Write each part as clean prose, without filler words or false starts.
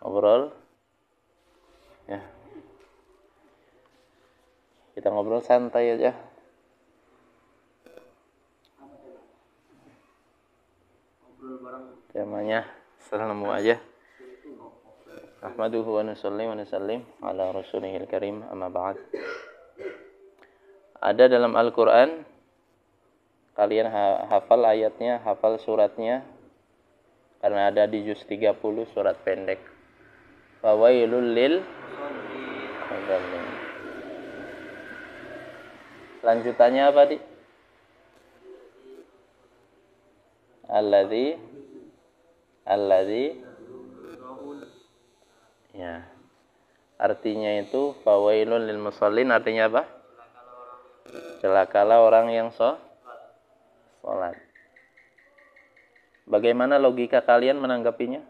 Ngobrol ya. Kita ngobrol santai aja. Temanya selalu aja. Ahmaduhu wa nusalli wa nusallim ala rasulihil karim, amma ba'd. Ada dalam Al-Quran, kalian hafal ayatnya, hafal suratnya, karena ada di juz 30 surat pendek. Fawailul lil muzallin. Lanjutannya apa, Di? Alladzi ya. Artinya itu fawailul lil musallin, artinya apa? Celakalah orang yang sholat. Bagaimana logika kalian menanggapinya?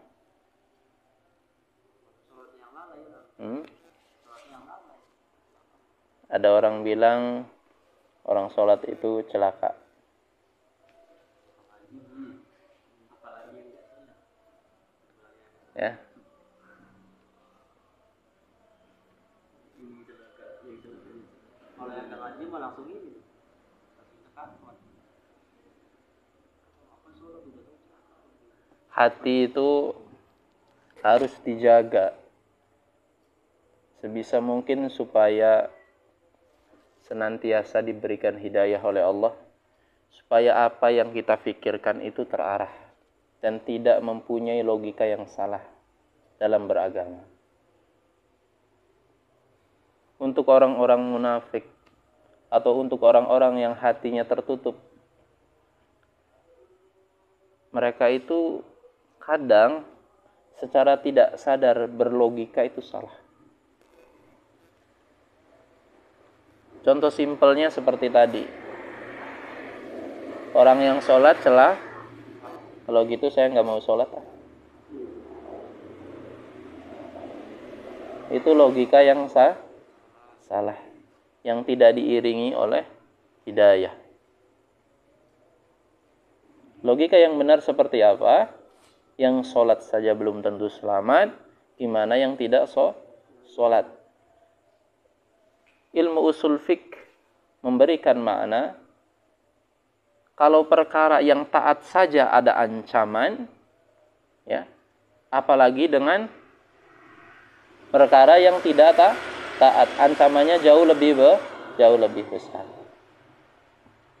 Ada orang bilang orang sholat itu celaka. Ya. Kalau yang ngaji mah langsung ini. Hati itu harus dijaga sebisa mungkin supaya senantiasa diberikan hidayah oleh Allah, supaya apa yang kita pikirkan itu terarah dan tidak mempunyai logika yang salah dalam beragama. Untuk orang-orang munafik atau untuk orang-orang yang hatinya tertutup, mereka itu kadang secara tidak sadar berlogika itu salah. Contoh simpelnya seperti tadi. Orang yang sholat celah, kalau gitu saya nggak mau sholat. Itu logika yang salah, yang tidak diiringi oleh hidayah. Logika yang benar seperti apa? Yang sholat saja belum tentu selamat, gimana yang tidak sholat? Ilmu usul fiqh memberikan makna, kalau perkara yang taat saja ada ancaman, ya, apalagi dengan perkara yang tidak taat, ancamannya jauh lebih besar.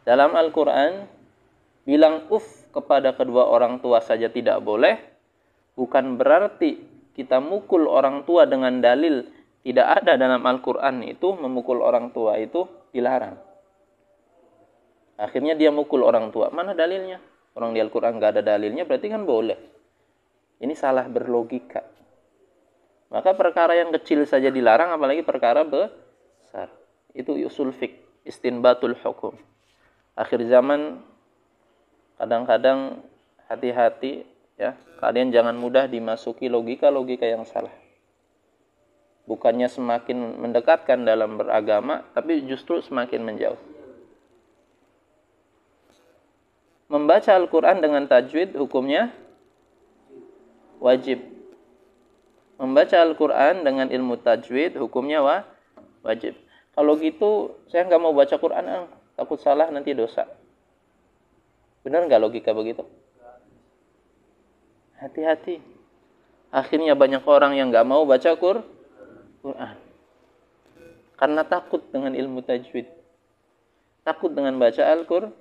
Dalam Al-Quran bilang kepada kedua orang tua saja tidak boleh, bukan berarti kita mukul orang tua dengan dalil tidak ada dalam Al-Quran itu memukul orang tua itu dilarang. Akhirnya dia mukul orang tua. Mana dalilnya? Orang di Al-Quran nggak ada dalilnya, berarti kan boleh. Ini salah berlogika. Maka perkara yang kecil saja dilarang, apalagi perkara besar. Itu usul fiqh, istinbatul hukum. Akhir zaman kadang-kadang hati-hati ya, kalian jangan mudah dimasuki logika-logika yang salah. Bukannya semakin mendekatkan dalam beragama, tapi justru semakin menjauh. Membaca Al-Quran dengan tajwid hukumnya wajib. Membaca Al-Quran dengan ilmu tajwid hukumnya wajib. Kalau gitu saya nggak mau baca Quran, takut salah nanti dosa. Benar nggak logika begitu? Hati-hati. Akhirnya banyak orang yang nggak mau baca Quran karena takut dengan ilmu tajwid, takut dengan baca Al-Quran.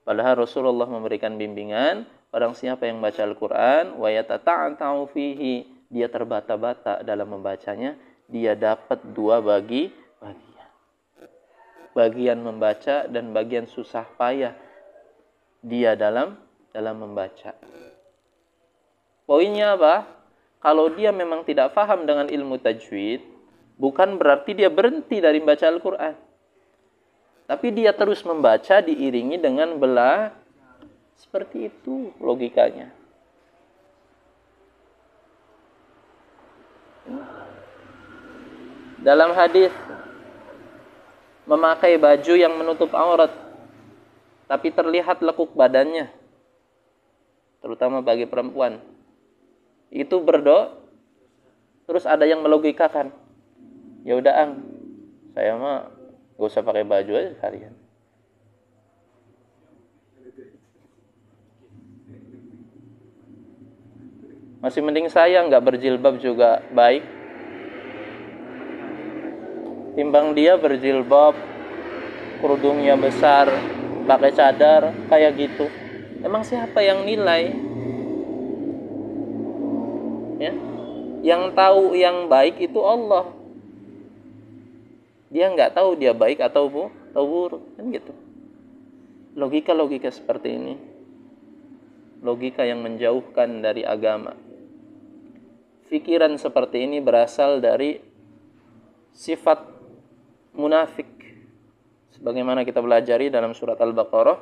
Padahal Rasulullah memberikan bimbingan, barang siapa yang baca Al-Quran wa yatata'ata'u fihi, dia terbata-bata dalam membacanya, dia dapat dua bagian membaca dan bagian susah payah dia dalam membaca. Poinnya apa? Kalau dia memang tidak paham dengan ilmu tajwid, bukan berarti dia berhenti dari membaca Al-Quran. Tapi dia terus membaca diiringi dengan seperti itu logikanya. Dalam hadis, memakai baju yang menutup aurat, tapi terlihat lekuk badannya, terutama bagi perempuan. Itu berdoa, terus ada yang melogikakan. Ya udah ang, saya mah gak usah pakai baju aja sekalian. Masih mending saya nggak berjilbab juga baik, timbang dia berjilbab, kerudungnya besar, pakai cadar, kayak gitu. Emang siapa yang nilai? Ya, yang tahu yang baik itu Allah. Dia nggak tahu dia baik atau buruk, kan gitu. Logika-logika seperti ini, logika yang menjauhkan dari agama. Pikiran seperti ini berasal dari sifat munafik. Sebagaimana kita pelajari dalam surat Al-Baqarah,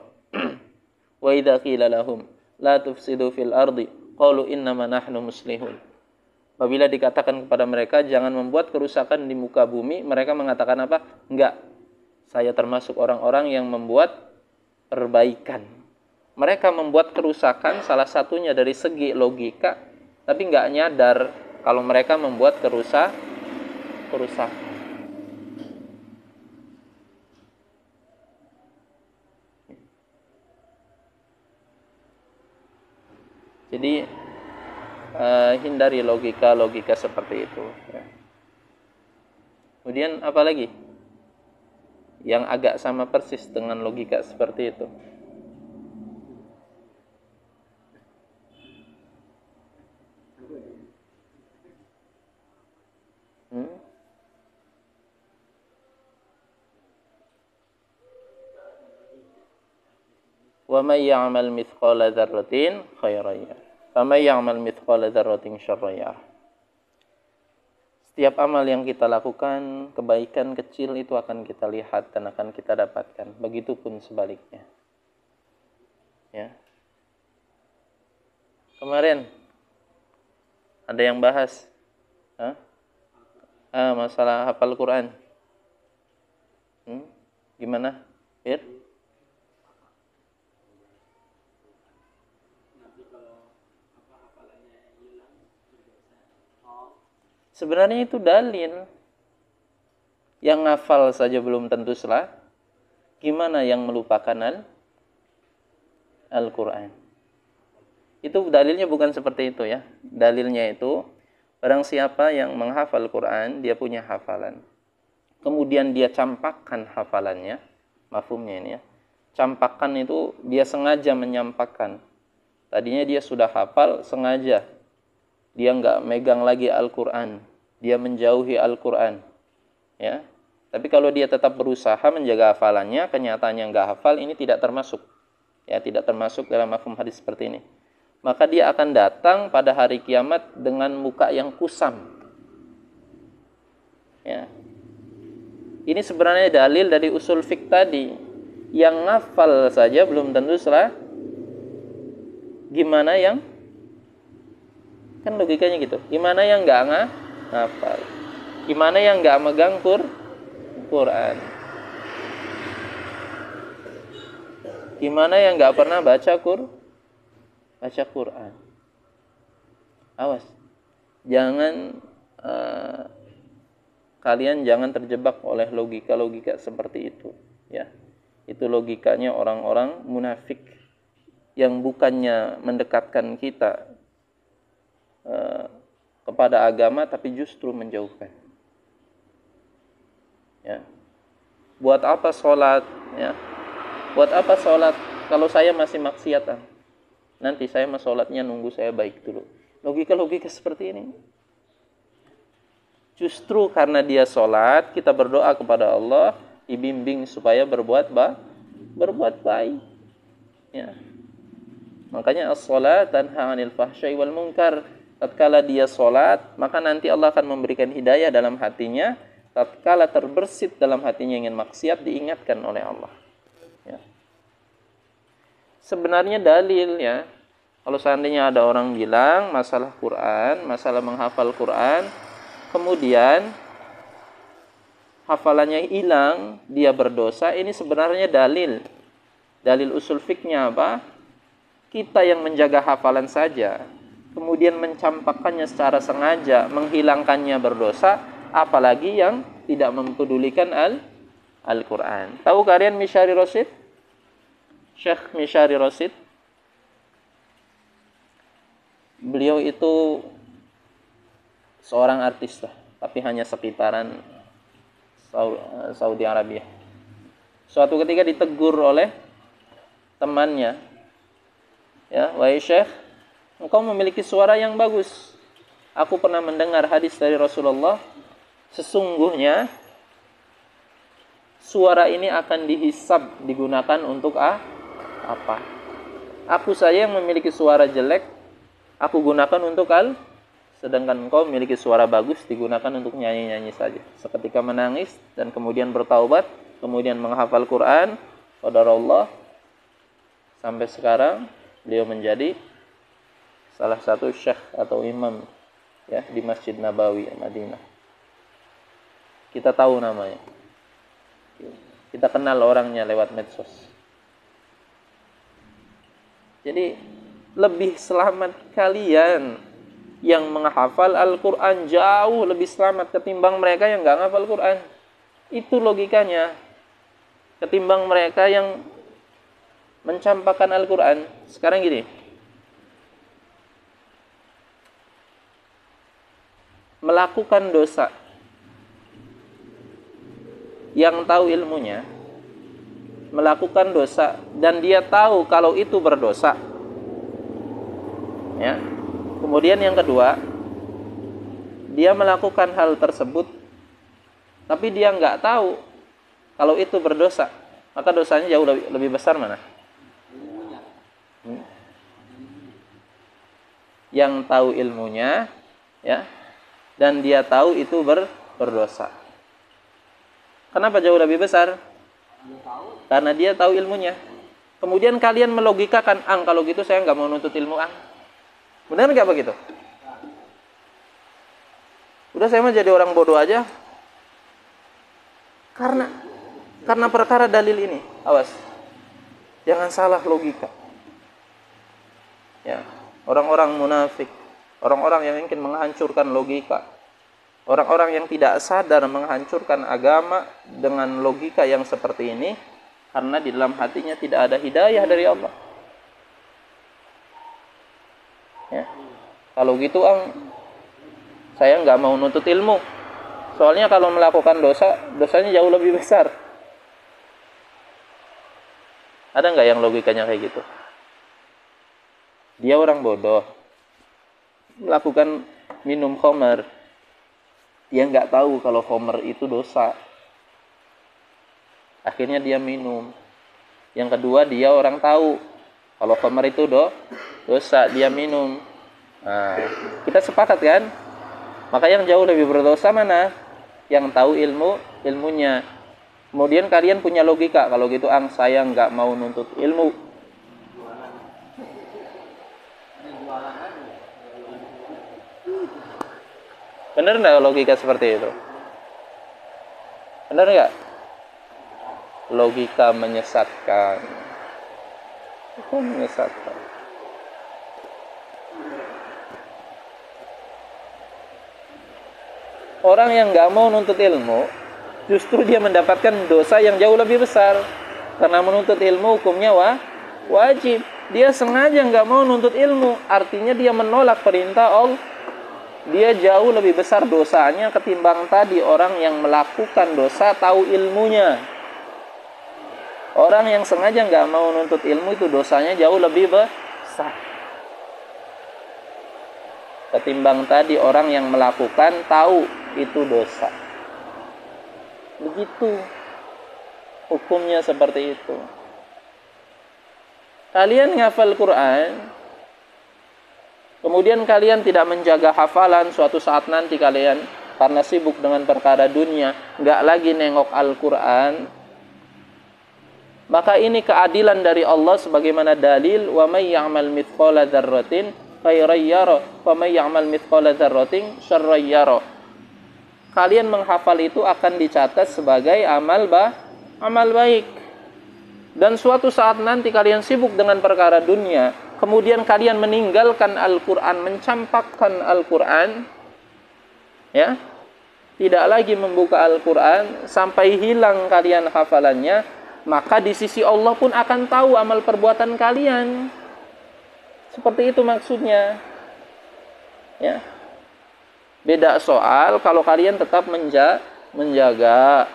wa idza qila lahum la tufsidu fil ardi qalu innama nahnu muslihun. Apabila dikatakan kepada mereka jangan membuat kerusakan di muka bumi, mereka mengatakan apa? Enggak. Saya termasuk orang-orang yang membuat perbaikan. Mereka membuat kerusakan salah satunya dari segi logika, tapi enggak nyadar kalau mereka membuat kerusakan. Jadi hindari logika seperti itu. Kemudian apa lagi yang agak sama persis dengan logika seperti itu? Wa may ya'mal mithqala dzarratin khairan yarah. Wa may ya'mal mithqala dzarratin syarran yarah. Setiap amal yang kita lakukan, kebaikan kecil itu akan kita lihat dan akan kita dapatkan. Begitupun sebaliknya. Ya. Kemarin ada yang bahas masalah hafal Quran. Gimana? Fir? Sebenarnya itu dalil. Yang ngafal saja belum tentu salah. Gimana yang melupakan Al-Quran? Itu dalilnya bukan seperti itu ya. Dalilnya itu, barang siapa yang menghafal Quran, dia punya hafalan. Kemudian dia campakkan hafalannya. Mafhumnya ini ya. Campakkan itu dia sengaja menyampaikan. Tadinya dia sudah hafal, sengaja. Dia nggak megang lagi Al-Quran. Dia menjauhi Al-Quran. Ya. Tapi kalau dia tetap berusaha menjaga hafalannya, kenyataannya nggak hafal, ini tidak termasuk. Ya, tidak termasuk dalam mafhum hadis seperti ini. Maka dia akan datang pada hari kiamat dengan muka yang kusam. Ya. Ini sebenarnya dalil dari usul fiqh tadi. Yang ngafal saja belum tentu salah. Gimana yang kan logikanya gitu. Gimana yang nggak ngafal? Gimana yang nggak megang Quran? Gimana yang nggak pernah baca Quran? Awas, jangan kalian jangan terjebak oleh logika seperti itu. Ya, itu logikanya orang-orang munafik yang bukannya mendekatkan kita kepada agama tapi justru menjauhkan. Ya. Buat apa sholat? Ya. Buat apa sholat kalau saya masih maksiatan? Nanti saya mah sholatnya nunggu saya baik dulu. Logika seperti ini. Justru karena dia sholat, kita berdoa kepada Allah, dibimbing supaya berbuat baik. Ya. Makanya as-sholat tanha 'anil fahsya'i wal munkar. Tatkala dia sholat, maka nanti Allah akan memberikan hidayah dalam hatinya. Tatkala terbersit dalam hatinya ingin maksiat, diingatkan oleh Allah. Ya. Sebenarnya dalil ya. Kalau seandainya ada orang bilang masalah Quran, masalah menghafal Quran, kemudian hafalannya hilang, dia berdosa, ini sebenarnya dalil. Dalil usul fiknya apa? kita yang menjaga hafalan saja, kemudian mencampakkannya secara sengaja, menghilangkannya berdosa, apalagi yang tidak mempedulikan Al-Quran. Tahu kalian Mishari Rasyid? Syekh Mishari Rasyid? Beliau itu seorang artis lah, tapi hanya sekitaran Saudi Arabia. Suatu ketika ditegur oleh temannya, ya, wahai Syekh, engkau memiliki suara yang bagus. Aku pernah mendengar hadis dari Rasulullah, sesungguhnya suara ini akan dihisab, digunakan untuk apa? Aku saja yang memiliki suara jelek, aku gunakan untuk sedangkan engkau memiliki suara bagus, digunakan untuk nyanyi-nyanyi saja. Seketika menangis dan kemudian bertaubat, kemudian menghafal Quran, qadarullah, sampai sekarang beliau menjadi salah satu syekh atau imam, ya, di Masjid Nabawi Madinah. Kita tahu namanya, kita kenal orangnya lewat medsos. Jadi lebih selamat kalian yang menghafal Al-Quran, jauh lebih selamat ketimbang mereka yang nggak menghafal Quran. Itu logikanya. Ketimbang mereka yang mencampakkan Al-Quran. Sekarang gini, melakukan dosa yang tahu ilmunya, melakukan dosa dan dia tahu kalau itu berdosa, ya. Kemudian yang kedua, dia melakukan hal tersebut tapi dia nggak tahu kalau itu berdosa, maka dosanya jauh lebih besar mana? Yang tahu ilmunya, ya, dan dia tahu itu berdosa. Kenapa jauh lebih besar? Karena dia tahu ilmunya. Kemudian kalian melogikakan, kalau gitu saya nggak mau nuntut ilmu, Benar nggak begitu? Udah, saya mah jadi orang bodoh aja. Karena perkara dalil ini. Awas. Jangan salah logika. Ya, orang-orang munafik, orang-orang yang ingin menghancurkan logika, orang-orang yang tidak sadar menghancurkan agama dengan logika yang seperti ini, karena di dalam hatinya tidak ada hidayah dari Allah. Ya. Kalau gitu, saya nggak mau nuntut ilmu. Soalnya kalau melakukan dosa, dosanya jauh lebih besar. Ada nggak yang logikanya kayak gitu? Dia orang bodoh, melakukan minum khamar. Dia nggak tahu kalau khamar itu dosa. Akhirnya dia minum. Yang kedua, dia orang tahu kalau khamar itu dosa, dia minum. Nah, kita sepakat kan? Maka yang jauh lebih berdosa mana? Yang tahu ilmunya. Kemudian kalian punya logika, kalau gitu saya nggak mau nuntut ilmu. Benar nggak logika seperti itu? Benar nggak? Logika menyesatkan. Itu menyesatkan. Orang yang nggak mau nuntut ilmu, justru dia mendapatkan dosa yang jauh lebih besar. Karena menuntut ilmu hukumnya wajib. Dia sengaja nggak mau nuntut ilmu, artinya dia menolak perintah Allah. Dia jauh lebih besar dosanya ketimbang tadi orang yang melakukan dosa tahu ilmunya. Orang yang sengaja nggak mau nuntut ilmu itu dosanya jauh lebih besar ketimbang tadi orang yang melakukan tahu itu dosa. Begitu hukumnya, seperti itu. Kalian ngafal Quran, kemudian kalian tidak menjaga hafalan, suatu saat nanti kalian karena sibuk dengan perkara dunia nggak lagi nengok Al-Quran, maka ini keadilan dari Allah sebagaimana dalil, wa may ya'mal mithqala dzarratin khairan yara wa may ya'mal mithqala dzarratin syarran yara. Kalian menghafal itu akan dicatat sebagai amal baik. Dan suatu saat nanti kalian sibuk dengan perkara dunia, kemudian kalian meninggalkan Al-Quran, mencampakkan Al-Quran, ya, tidak lagi membuka Al-Quran sampai hilang kalian hafalannya, maka di sisi Allah pun akan tahu amal perbuatan kalian. Seperti itu maksudnya, ya. Beda soal kalau kalian tetap menjaga,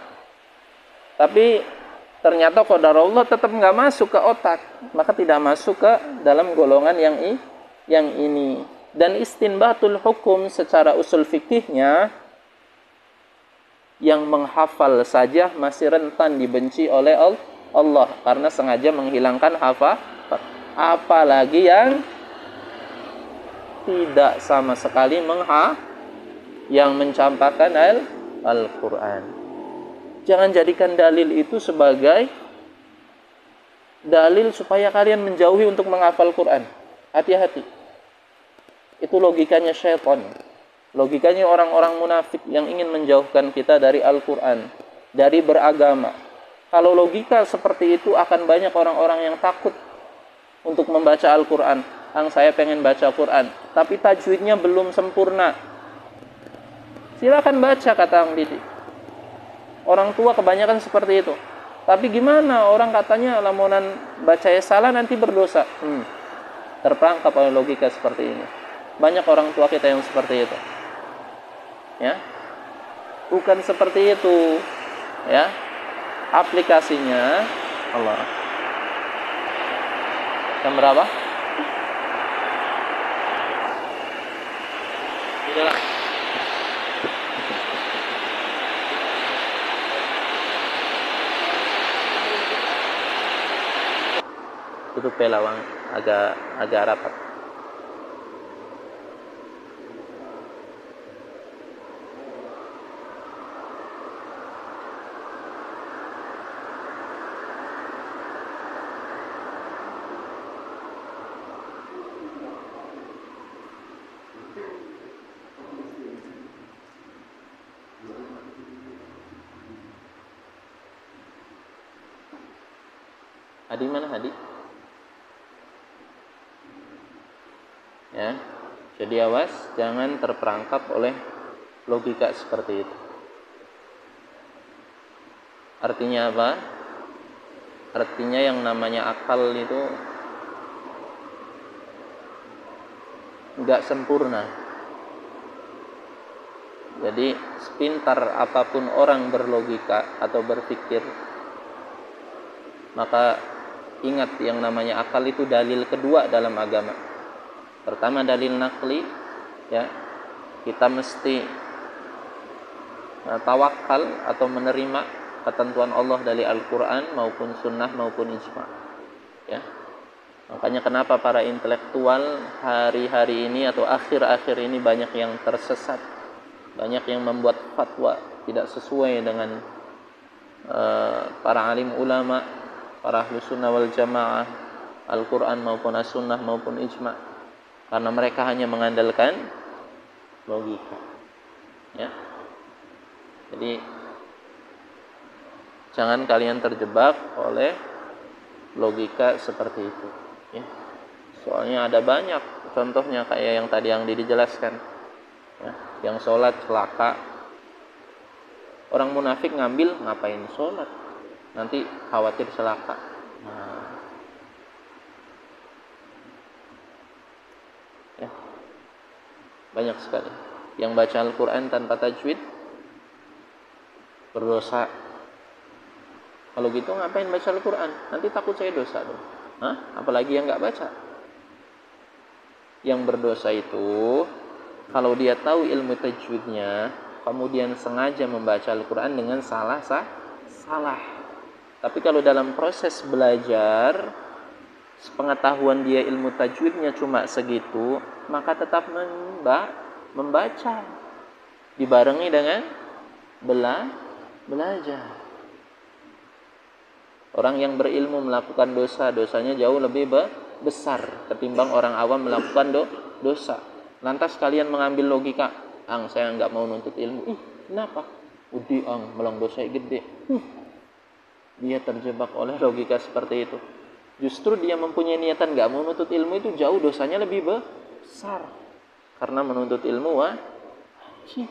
tapi ternyata qadar Allah tetap nggak masuk ke otak, maka tidak masuk ke dalam golongan yang ini. Dan istinbatul hukum secara usul fikihnya, yang menghafal saja masih rentan dibenci oleh Allah karena sengaja menghilangkan hafal, apalagi yang tidak sama sekali yang mencampakkan Al-Quran. Jangan jadikan dalil itu sebagai dalil supaya kalian menjauhi untuk menghafal Quran. Hati-hati. Itu logikanya syaitan. Logikanya orang-orang munafik yang ingin menjauhkan kita dari Al-Quran, dari beragama. Kalau logika seperti itu, akan banyak orang-orang yang takut untuk membaca Al-Quran. Saya pengen baca Quran, tapi tajwidnya belum sempurna. Silakan baca, kata Ang Didi. Orang tua kebanyakan seperti itu. Tapi gimana, orang katanya lamunan baca salah nanti berdosa. Terperangkap oleh logika seperti ini. Banyak orang tua kita yang seperti itu. Ya. Bukan seperti itu. Ya. Aplikasinya Allah. Jam berapa? Tidak. Tutup pelawang agak rapat. Hadi mana Hadi? Ya, jadi awas, jangan terperangkap oleh logika seperti itu. Artinya apa? Artinya yang namanya akal itu nggak sempurna. Jadi sepintar apapun orang berlogika atau berpikir, maka ingat yang namanya akal itu dalil kedua dalam agama. Pertama dalil nakli, ya, kita mesti tawakal atau menerima ketentuan Allah dari Al-Quran maupun sunnah maupun ijma', ya. Makanya kenapa para intelektual hari-hari ini atau akhir-akhir ini banyak yang tersesat, banyak yang membuat fatwa tidak sesuai dengan para alim ulama, para ahlu sunnah wal jamaah, Al-Quran maupun as-sunnah maupun ijma'. Karena mereka hanya mengandalkan logika, ya. Jadi jangan kalian terjebak oleh logika seperti itu, ya. Soalnya ada banyak contohnya kayak yang tadi yang dijelaskan, ya. Yang sholat celaka, orang munafik ngambil ngapain sholat, nanti khawatir celaka. Banyak sekali yang baca Al-Quran tanpa tajwid berdosa. Kalau gitu ngapain baca Al-Quran? Nanti takut saya dosa dong. Apalagi yang nggak baca. Yang berdosa itu kalau dia tahu ilmu tajwidnya, kemudian sengaja membaca Al-Quran dengan salah. Tapi kalau dalam proses belajar, pengetahuan dia ilmu tajwidnya cuma segitu, maka tetap membaca dibarengi dengan belajar. Orang yang berilmu melakukan dosa, dosanya jauh lebih besar ketimbang orang awam melakukan dosa. Lantas kalian mengambil logika, saya nggak mau nuntut ilmu. Kenapa? Melang dosa gede. Dia terjebak oleh logika seperti itu. Justru dia mempunyai niatan nggak menuntut ilmu itu jauh dosanya lebih besar. Karena menuntut ilmu wajib.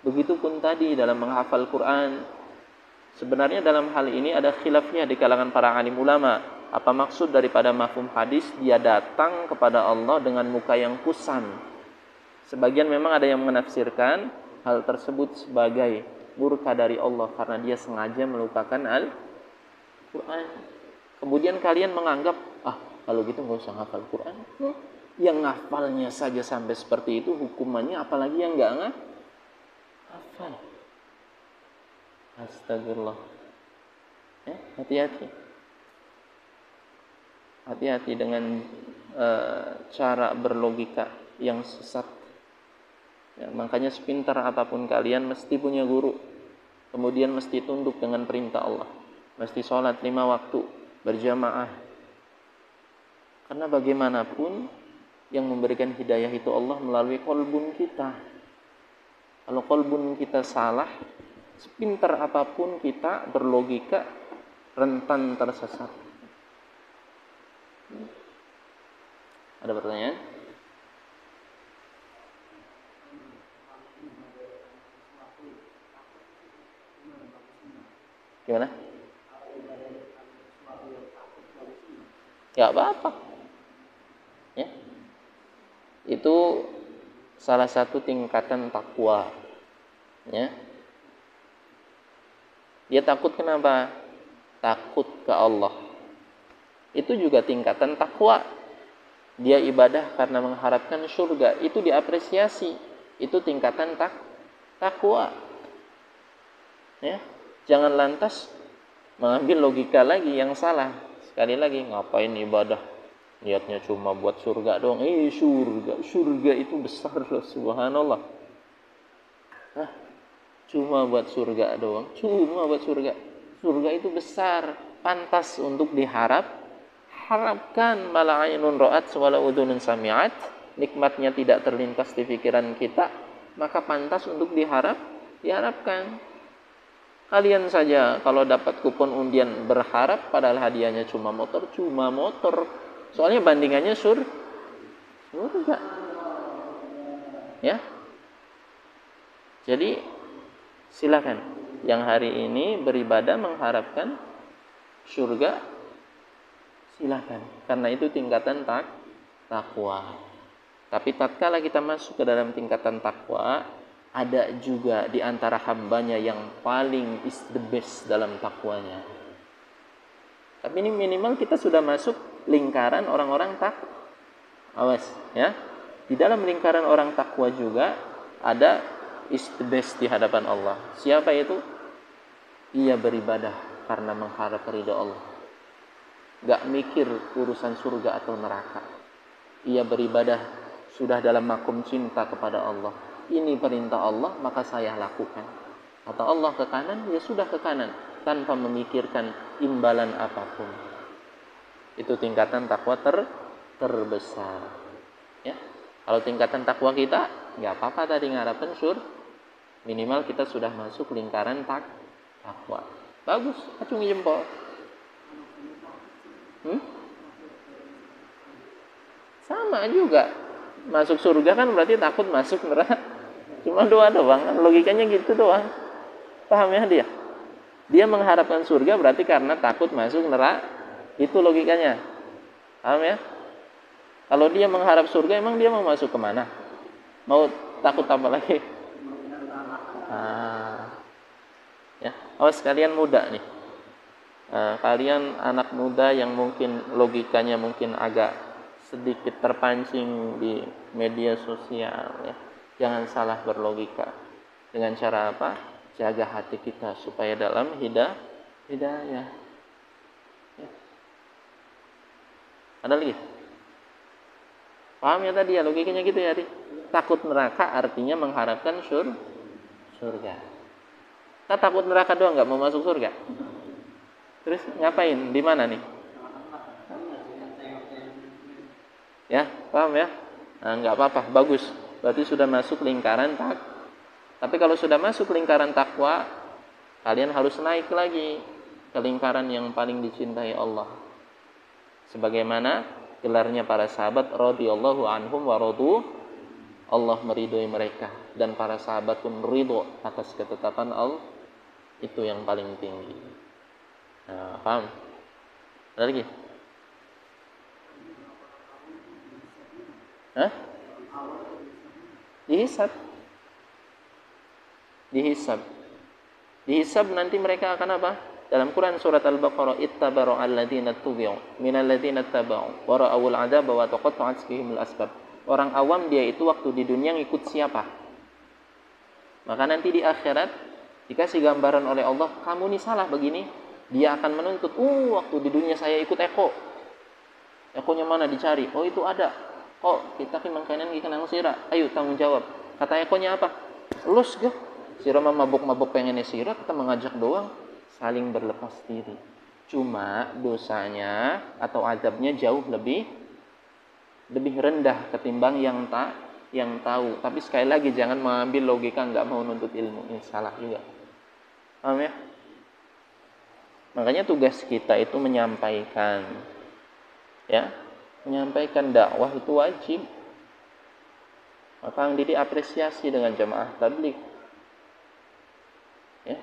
Begitupun tadi dalam menghafal Quran. Sebenarnya dalam hal ini ada khilafnya di kalangan para alim ulama. Apa maksud daripada mafhum hadis dia datang kepada Allah dengan muka yang kusam? Sebagian memang ada yang menafsirkan hal tersebut sebagai murka dari Allah karena dia sengaja melupakan Al-Quran. Kemudian kalian menganggap, kalau gitu nggak usah hafal Quran. Yang ngafalnya saja sampai seperti itu hukumannya, apalagi yang nggak hafal. Astagfirullah. Hati-hati. Hati-hati dengan cara berlogika yang sesat. Ya, makanya sepintar apapun kalian mesti punya guru. Kemudian mesti tunduk dengan perintah Allah. Mesti sholat 5 waktu berjamaah. Karena bagaimanapun yang memberikan hidayah itu Allah melalui kolbun kita. Kalau kolbun kita salah, sepintar apapun kita berlogika rentan tersesat. Ada pertanyaan? Gimana? Ya apa-apa. Ya. Itu salah satu tingkatan takwa. Ya. Dia takut kenapa? Takut ke Allah. Itu juga tingkatan takwa. Dia ibadah karena mengharapkan surga. Itu diapresiasi. Itu tingkatan takwa. Ya. Jangan lantas mengambil logika lagi yang salah. Sekali lagi, ngapain ibadah? Niatnya cuma buat surga doang. Surga itu besar loh, subhanallah. Cuma buat surga doang. Cuma buat surga. Surga itu besar, pantas untuk harapkan. Mala ainun ra'at wala udhunun sami'at. Nikmatnya tidak terlintas di pikiran kita, maka pantas untuk diharapkan. Kalian saja kalau dapat kupon undian berharap padahal hadiahnya cuma motor. Soalnya bandingannya surga. Ya. Jadi silakan yang hari ini beribadah mengharapkan surga, silakan. Karena itu tingkatan takwa. Tapi tatkala kita masuk ke dalam tingkatan takwa, ada juga di antara hambanya yang paling is the best dalam takwanya. Tapi ini minimal kita sudah masuk lingkaran orang-orang awas ya. Di dalam lingkaran orang takwa juga ada is the best di hadapan Allah. Siapa itu? Ia beribadah karena mengharap ridha Allah. Gak mikir urusan surga atau neraka. Ia beribadah sudah dalam makom cinta kepada Allah. Ini perintah Allah, maka saya lakukan. Kata Allah ke kanan, ya sudah ke kanan, tanpa memikirkan imbalan apapun. Itu tingkatan takwa terbesar. Ya, kalau tingkatan takwa kita, nggak apa-apa tadi ngarapin minimal kita sudah masuk lingkaran takwa. Bagus, acungi jempol. Sama juga, masuk surga kan berarti takut masuk neraka. Cuma doa doang, logikanya gitu doang. Paham ya dia? Dia mengharapkan surga berarti karena takut masuk neraka. Itu logikanya. Paham ya? Kalau dia mengharap surga, emang dia mau masuk kemana? Mau takut apa lagi? Ya, awas kalian muda nih. Kalian anak muda yang mungkin logikanya mungkin agak sedikit terpancing di media sosial ya. Jangan salah berlogika. Dengan cara apa? Jaga hati kita supaya dalam hidayah. Ya. Ada lagi? Paham ya tadi ya logikanya gitu ya? Takut neraka artinya mengharapkan surga. Kita takut neraka doang nggak mau masuk surga. Terus ngapain? Di mana nih? Ya, paham ya? Nah, nggak apa-apa, bagus. Berarti sudah masuk lingkaran Tapi kalau sudah masuk lingkaran takwa, kalian harus naik lagi. ke lingkaran yang paling dicintai Allah. Sebagaimana gelarnya para sahabat radhiyallahu anhum wa radu, Allah meridhoi mereka dan para sahabat pun ridho atas ketetapan Allah, itu yang paling tinggi. Nah, paham? Ada lagi? Hah? Dihisab. Dihisab nanti mereka akan apa? Dalam Quran surat Al-Baqarah, ittabara alladziina tubi'u minal ladziina taba'u wa ra'awul 'adzaba wa taqatta'at bihimul asbab. Orang awam dia itu waktu di dunia ngikut siapa? Maka nanti di akhirat dikasih gambaran oleh Allah, kamu nih salah begini. Dia akan menuntut, waktu di dunia saya ikut Eko. Ekonya mana dicari? Oh itu ada. Kok kita kimangkanan gikanang sira? Ayo tanggung jawab. Kata Ekonya apa? Lus gak? Sira mabuk-mabuk pengennya sira, kita mengajak doang. Saling berlepas diri. Cuma dosanya atau azabnya jauh lebih rendah ketimbang yang tahu. Tapi sekali lagi jangan mengambil logika nggak mau nuntut ilmu, ini salah juga. Paham ya? Makanya tugas kita itu menyampaikan dakwah itu wajib. Maka yang diapresiasi dengan jamaah tabligh. Ya.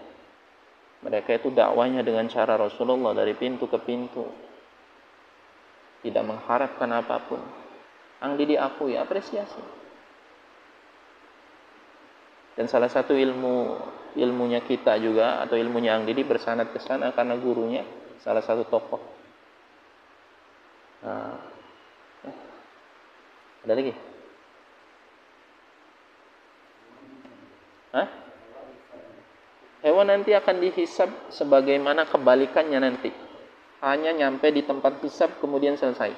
Mereka itu dakwanya dengan cara Rasulullah dari pintu ke pintu. Tidak mengharapkan apapun. Yang diakui apresiasi. Dan salah satu ilmunya kita juga atau ilmunya Ang Didi bersanad ke sana karena gurunya salah satu tokoh. Nah, ada lagi? Hah? Hewan nanti akan dihisab sebagaimana kebalikannya nanti. Hanya nyampe di tempat hisab kemudian selesai.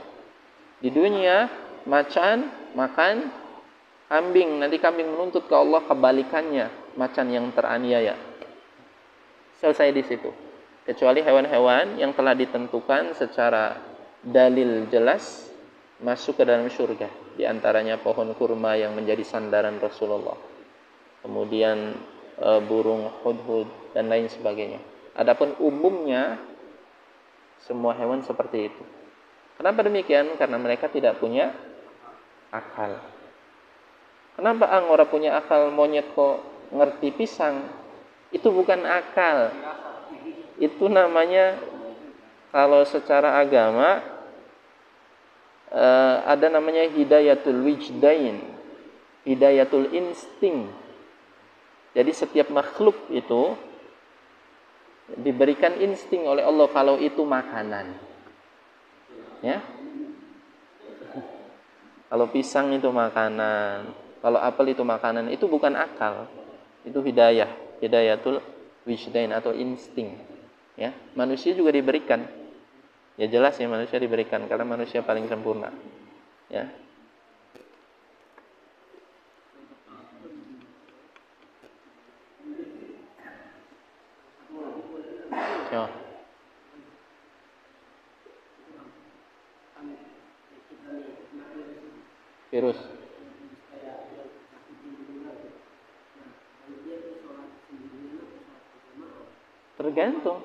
Di dunia macan makan kambing, nanti kambing menuntut ke Allah, kebalikannya macan yang teraniaya. Selesai di situ. Kecuali hewan-hewan yang telah ditentukan secara dalil jelas masuk ke dalam surga. Di antaranya pohon kurma yang menjadi sandaran Rasulullah. Kemudian burung hudhud dan lain sebagainya. Adapun umumnya semua hewan seperti itu. Kenapa demikian? Karena mereka tidak punya akal. Kenapa orang punya akal? Monyet kok ngerti pisang? Itu bukan akal. Itu namanya kalau secara agama ada namanya hidayatul wijdain, hidayatul insting. Jadi setiap makhluk itu diberikan insting oleh Allah kalau itu makanan. Ya. Kalau pisang itu makanan, kalau apel itu makanan, itu bukan akal. Itu hidayatul wijdain atau insting. Ya, manusia juga diberikan. Ya jelas ya manusia diberikan karena manusia paling sempurna. Ya. Ya. Virus. Tergantung.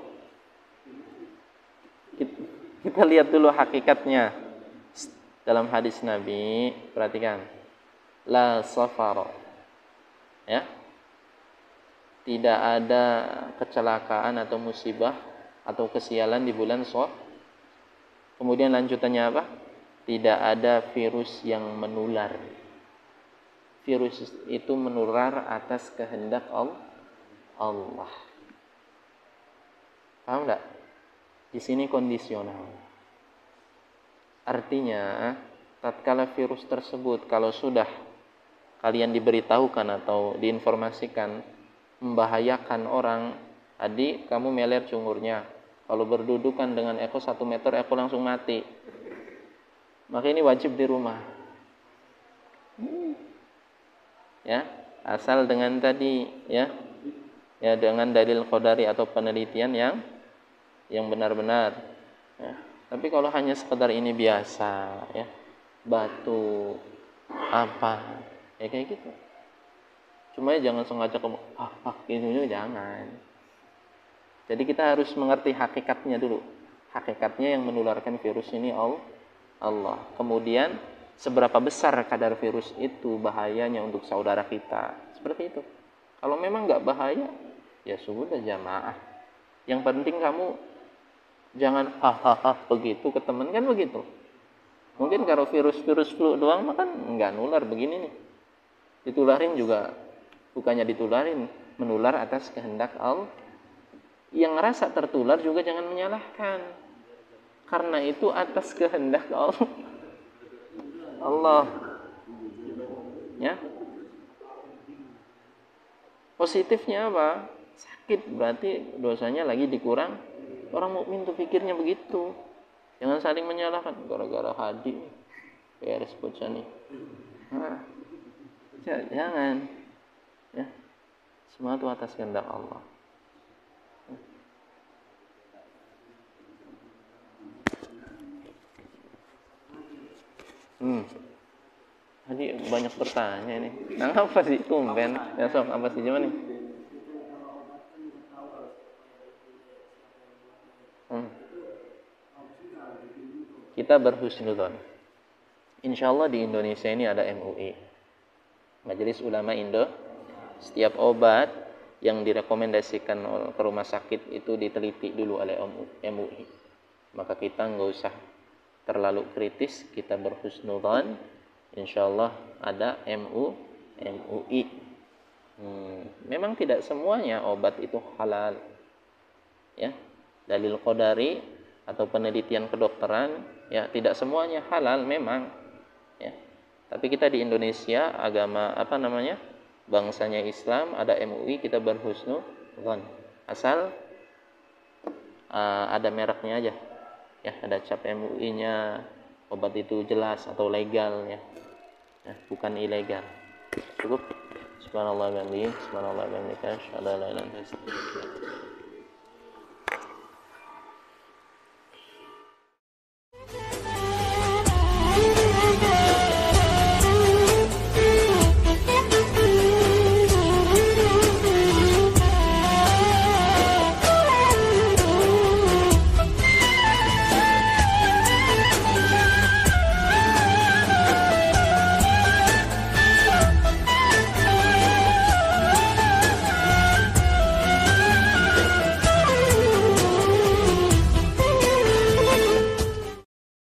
Kita lihat dulu hakikatnya. Dalam hadis Nabi, perhatikan. La safara. Ya. Tidak ada kecelakaan atau musibah atau kesialan di bulan Shawwal. Kemudian lanjutannya apa? Tidak ada virus yang menular. Virus itu menular atas kehendak Allah. Paham enggak? Di sini kondisional. Artinya, tatkala virus tersebut kalau sudah kalian diberitahukan atau diinformasikan membahayakan orang, adik kamu meler cungurnya. Kalau berdudukan dengan Eko 1 meter, Eko langsung mati. Maka ini wajib di rumah. Ya, asal dengan tadi ya dengan dalil qadari atau penelitian yang benar-benar. Ya. Tapi kalau hanya sekedar ini biasa, ya batu apa, ya kayak gitu. Cuma ya jangan sengaja kamu gitu jangan. Jadi kita harus mengerti hakikatnya dulu. Hakikatnya yang menularkan virus ini Allah. Kemudian seberapa besar kadar virus itu bahayanya untuk saudara kita. Seperti itu. Kalau memang nggak bahaya, ya sudah jamaah. Yang penting kamu jangan hahaha begitu ke teman, kan begitu. Mungkin kalau virus flu doang mah kan nggak nular begini nih. Ditularin juga bukannya ditularin, menular atas kehendak Allah. Yang ngerasa tertular juga jangan menyalahkan. Karena itu atas kehendak Allah. Ya. Positifnya apa? Sakit berarti dosanya lagi dikurang. Orang mukmin tuh pikirnya begitu. Jangan saling menyalahkan gara-gara hadi beres bocah nih. Nah, jangan. Ya. Semua itu atas kehendak Allah. Tadi banyak bertanya nih. Nah, apa sih tumben? Ya sok apa sih gimana nih? Kita berhusnudzon. Insyaallah di Indonesia ini ada MUI, Majelis Ulama Indo. Setiap obat yang direkomendasikan ke rumah sakit itu diteliti dulu oleh MUI. Maka kita nggak usah terlalu kritis, kita berhusnudzon. Insyaallah ada MUI. Memang tidak semuanya obat itu halal. Ya, dalil qadari atau penelitian kedokteran, ya tidak semuanya halal memang. Ya, tapi kita di Indonesia agama bangsanya Islam, ada MUI, kita berhusnudzon. Asal ada mereknya aja. Ya, ada cap MUI-nya, obat itu jelas atau legal ya. Bukan ilegal. Cukup. Subhanallah wa bihamdihi, subhanallah wa bihamdika, asyhadu an la ilaha illa anta, astaghfiruka.